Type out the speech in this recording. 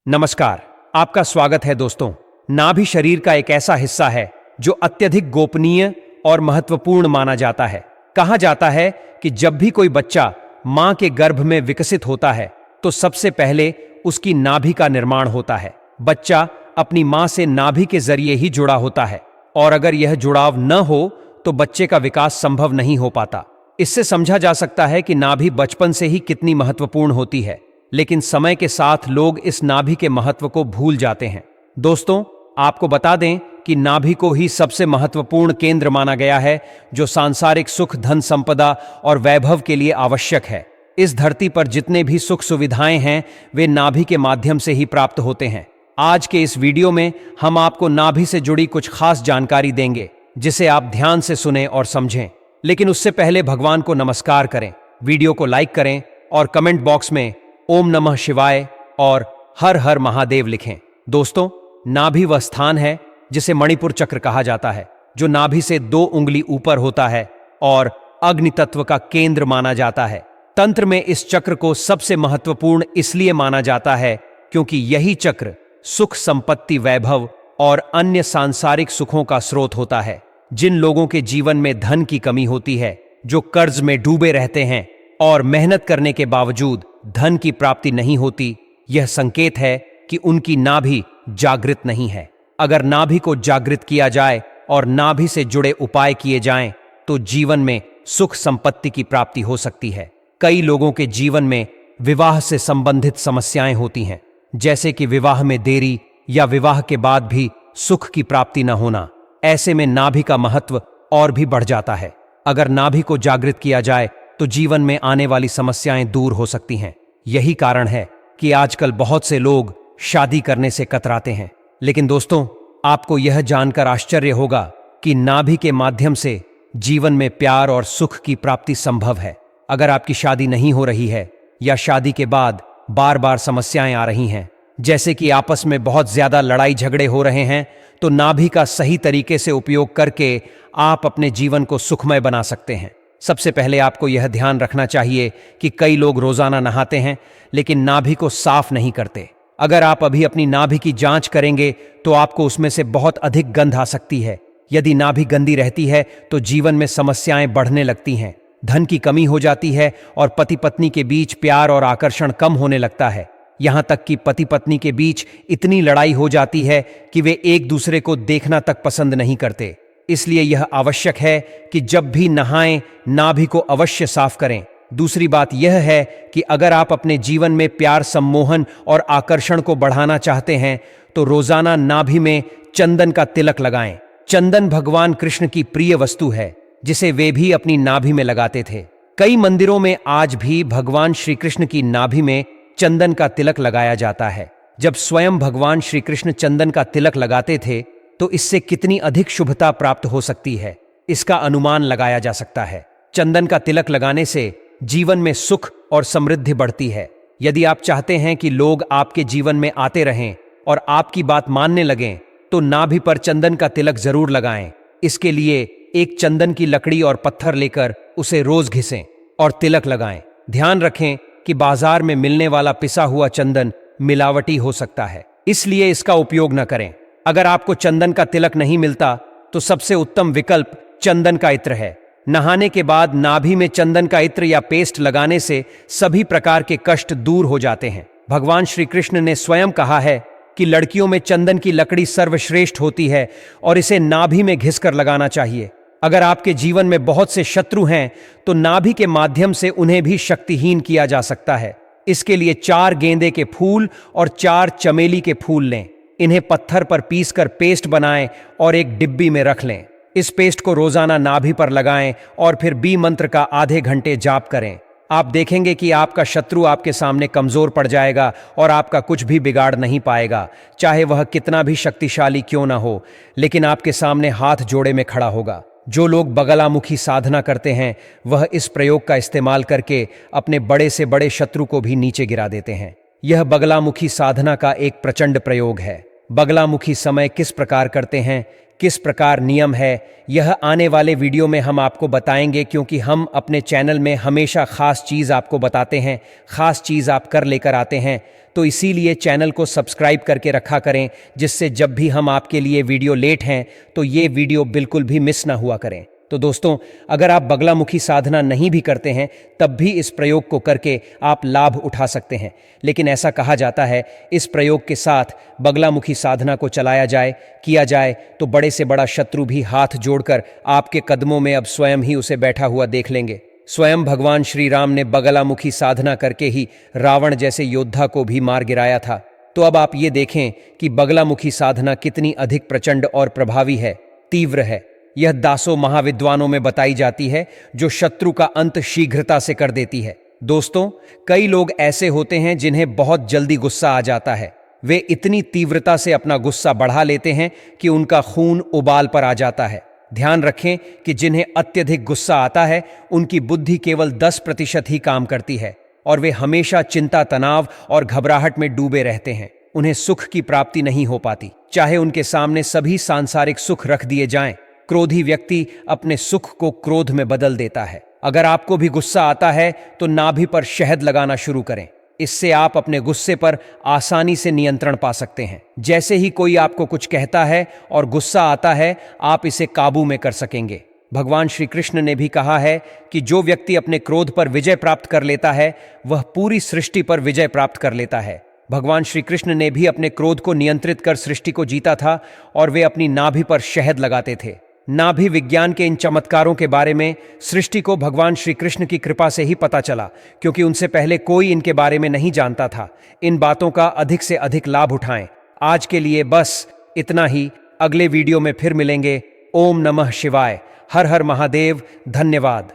नमस्कार, आपका स्वागत है दोस्तों। नाभि शरीर का एक ऐसा हिस्सा है जो अत्यधिक गोपनीय और महत्वपूर्ण माना जाता है। कहा जाता है कि जब भी कोई बच्चा मां के गर्भ में विकसित होता है तो सबसे पहले उसकी नाभि का निर्माण होता है। बच्चा अपनी मां से नाभि के जरिए ही जुड़ा होता है और अगर यह जुड़ाव न हो तो बच्चे का विकास संभव नहीं हो पाता। इससे समझा जा सकता है कि नाभि बचपन से ही कितनी महत्वपूर्ण होती है, लेकिन समय के साथ लोग इस नाभि के महत्व को भूल जाते हैं। दोस्तों, आपको बता दें कि नाभि को ही सबसे महत्वपूर्ण केंद्र माना गया है जो सांसारिक सुख, धन संपदा और वैभव के लिए आवश्यक है। इस धरती पर जितने भी सुख सुविधाएं हैं वे नाभि के माध्यम से ही प्राप्त होते हैं। आज के इस वीडियो में हम आपको नाभि से जुड़ी कुछ खास जानकारी देंगे जिसे आप ध्यान से सुनें और समझें। लेकिन उससे पहले भगवान को नमस्कार करें, वीडियो को लाइक करें और कमेंट बॉक्स में ओम नमः शिवाय और हर हर महादेव लिखें। दोस्तों, नाभि वह स्थान है जिसे मणिपुर चक्र कहा जाता है, जो नाभि से 2 उंगली ऊपर होता है और अग्नि तत्व का केंद्र माना जाता है। तंत्र में इस चक्र को सबसे महत्वपूर्ण इसलिए माना जाता है क्योंकि यही चक्र सुख, संपत्ति, वैभव और अन्य सांसारिक सुखों का स्रोत होता है। जिन लोगों के जीवन में धन की कमी होती है, जो कर्ज में डूबे रहते हैं और मेहनत करने के बावजूद धन की प्राप्ति नहीं होती, यह संकेत है कि उनकी नाभि जागृत नहीं है। अगर नाभि को जागृत किया जाए और नाभि से जुड़े उपाय किए जाएं, तो जीवन में सुख संपत्ति की प्राप्ति हो सकती है। कई लोगों के जीवन में विवाह से संबंधित समस्याएं होती हैं, जैसे कि विवाह में देरी या विवाह के बाद भी सुख की प्राप्ति न होना। ऐसे में नाभि का महत्व और भी बढ़ जाता है। अगर नाभि को जागृत किया जाए तो जीवन में आने वाली समस्याएं दूर हो सकती हैं। यही कारण है कि आजकल बहुत से लोग शादी करने से कतराते हैं। लेकिन दोस्तों, आपको यह जानकर आश्चर्य होगा कि नाभि के माध्यम से जीवन में प्यार और सुख की प्राप्ति संभव है। अगर आपकी शादी नहीं हो रही है या शादी के बाद बार बार समस्याएं आ रही हैं, जैसे कि आपस में बहुत ज्यादा लड़ाई झगड़े हो रहे हैं, तो नाभि का सही तरीके से उपयोग करके आप अपने जीवन को सुखमय बना सकते हैं। सबसे पहले आपको यह ध्यान रखना चाहिए कि कई लोग रोजाना नहाते हैं लेकिन नाभि को साफ नहीं करते। अगर आप अभी अपनी नाभि की जांच करेंगे तो आपको उसमें से बहुत अधिक गंध आ सकती है। यदि नाभि गंदी रहती है तो जीवन में समस्याएं बढ़ने लगती हैं, धन की कमी हो जाती है और पति पत्नी के बीच प्यार और आकर्षण कम होने लगता है। यहां तक कि पति पत्नी के बीच इतनी लड़ाई हो जाती है कि वे एक दूसरे को देखना तक पसंद नहीं करते। इसलिए यह आवश्यक है कि जब भी नहाएं, नाभि को अवश्य साफ करें। दूसरी बात यह है कि अगर आप अपने जीवन में प्यार, सम्मोहन और आकर्षण को बढ़ाना चाहते हैं तो रोजाना नाभि में चंदन का तिलक लगाएं। चंदन भगवान कृष्ण की प्रिय वस्तु है जिसे वे भी अपनी नाभि में लगाते थे। कई मंदिरों में आज भी भगवान श्री कृष्ण की नाभि में चंदन का तिलक लगाया जाता है। जब स्वयं भगवान श्री कृष्ण चंदन का तिलक लगाते थे तो इससे कितनी अधिक शुभता प्राप्त हो सकती है, इसका अनुमान लगाया जा सकता है। चंदन का तिलक लगाने से जीवन में सुख और समृद्धि बढ़ती है। यदि आप चाहते हैं कि लोग आपके जीवन में आते रहें और आपकी बात मानने लगें, तो नाभि पर चंदन का तिलक जरूर लगाएं। इसके लिए एक चंदन की लकड़ी और पत्थर लेकर उसे रोज घिसें और तिलक लगाएं। ध्यान रखें कि बाजार में मिलने वाला पिसा हुआ चंदन मिलावटी हो सकता है, इसलिए इसका उपयोग न करें। अगर आपको चंदन का तिलक नहीं मिलता तो सबसे उत्तम विकल्प चंदन का इत्र है। नहाने के बाद नाभि में चंदन का इत्र या पेस्ट लगाने से सभी प्रकार के कष्ट दूर हो जाते हैं। भगवान श्री कृष्ण ने स्वयं कहा है कि लड़कियों में चंदन की लकड़ी सर्वश्रेष्ठ होती है और इसे नाभि में घिसकर लगाना चाहिए। अगर आपके जीवन में बहुत से शत्रु हैं तो नाभि के माध्यम से उन्हें भी शक्तिहीन किया जा सकता है। इसके लिए 4 गेंदे के फूल और 4 चमेली के फूल लें। इन्हें पत्थर पर पीसकर पेस्ट बनाएं और एक डिब्बी में रख लें। इस पेस्ट को रोजाना नाभि पर लगाएं और फिर बी मंत्र का आधे घंटे जाप करें। आप देखेंगे कि आपका शत्रु आपके सामने कमजोर पड़ जाएगा और आपका कुछ भी बिगाड़ नहीं पाएगा, चाहे वह कितना भी शक्तिशाली क्यों ना हो, लेकिन आपके सामने हाथ जोड़े में खड़ा होगा। जो लोग बगलामुखी साधना करते हैं वह इस प्रयोग का इस्तेमाल करके अपने बड़े से बड़े शत्रु को भी नीचे गिरा देते हैं। यह बगलामुखी साधना का एक प्रचंड प्रयोग है। बगलामुखी समय किस प्रकार करते हैं, किस प्रकार नियम है, यह आने वाले वीडियो में हम आपको बताएंगे, क्योंकि हम अपने चैनल में हमेशा खास चीज़ आपको बताते हैं, खास चीज़ आप कर लेकर आते हैं। तो इसीलिए चैनल को सब्सक्राइब करके रखा करें, जिससे जब भी हम आपके लिए वीडियो लेट हैं तो ये वीडियो बिल्कुल भी मिस ना हुआ करें। तो दोस्तों, अगर आप बगलामुखी साधना नहीं भी करते हैं तब भी इस प्रयोग को करके आप लाभ उठा सकते हैं। लेकिन ऐसा कहा जाता है, इस प्रयोग के साथ बगलामुखी साधना को चलाया जाए, किया जाए तो बड़े से बड़ा शत्रु भी हाथ जोड़कर आपके कदमों में अब स्वयं ही उसे बैठा हुआ देख लेंगे। स्वयं भगवान श्री राम ने बगलामुखी साधना करके ही रावण जैसे योद्धा को भी मार गिराया था। तो अब आप ये देखें कि बगलामुखी साधना कितनी अधिक प्रचंड और प्रभावी है, तीव्र है। यह दासों महाविद्वानों में बताई जाती है, जो शत्रु का अंत शीघ्रता से कर देती है। दोस्तों, कई लोग ऐसे होते हैं जिन्हें बहुत जल्दी गुस्सा आ जाता है। वे इतनी तीव्रता से अपना गुस्सा बढ़ा लेते हैं कि उनका खून उबाल पर आ जाता है। ध्यान रखें कि जिन्हें अत्यधिक गुस्सा आता है, उनकी बुद्धि केवल 10% ही काम करती है और वे हमेशा चिंता, तनाव और घबराहट में डूबे रहते हैं। उन्हें सुख की प्राप्ति नहीं हो पाती, चाहे उनके सामने सभी सांसारिक सुख रख दिए जाएं। क्रोधी व्यक्ति अपने सुख को क्रोध में बदल देता है। अगर आपको भी गुस्सा आता है तो नाभि पर शहद लगाना शुरू करें। इससे आप अपने गुस्से पर आसानी से नियंत्रण पा सकते हैं। जैसे ही कोई आपको कुछ कहता है और गुस्सा आता है, आप इसे काबू में कर सकेंगे। भगवान श्री कृष्ण ने भी कहा है कि जो व्यक्ति अपने क्रोध पर विजय प्राप्त कर लेता है, वह पूरी सृष्टि पर विजय प्राप्त कर लेता है। भगवान श्री कृष्ण ने भी अपने क्रोध को नियंत्रित कर सृष्टि को जीता था और वे अपनी नाभि पर शहद लगाते थे। नाभि विज्ञान के इन चमत्कारों के बारे में सृष्टि को भगवान श्री कृष्ण की कृपा से ही पता चला, क्योंकि उनसे पहले कोई इनके बारे में नहीं जानता था। इन बातों का अधिक से अधिक लाभ उठाएं। आज के लिए बस इतना ही। अगले वीडियो में फिर मिलेंगे। ओम नमः शिवाय। हर हर महादेव। धन्यवाद।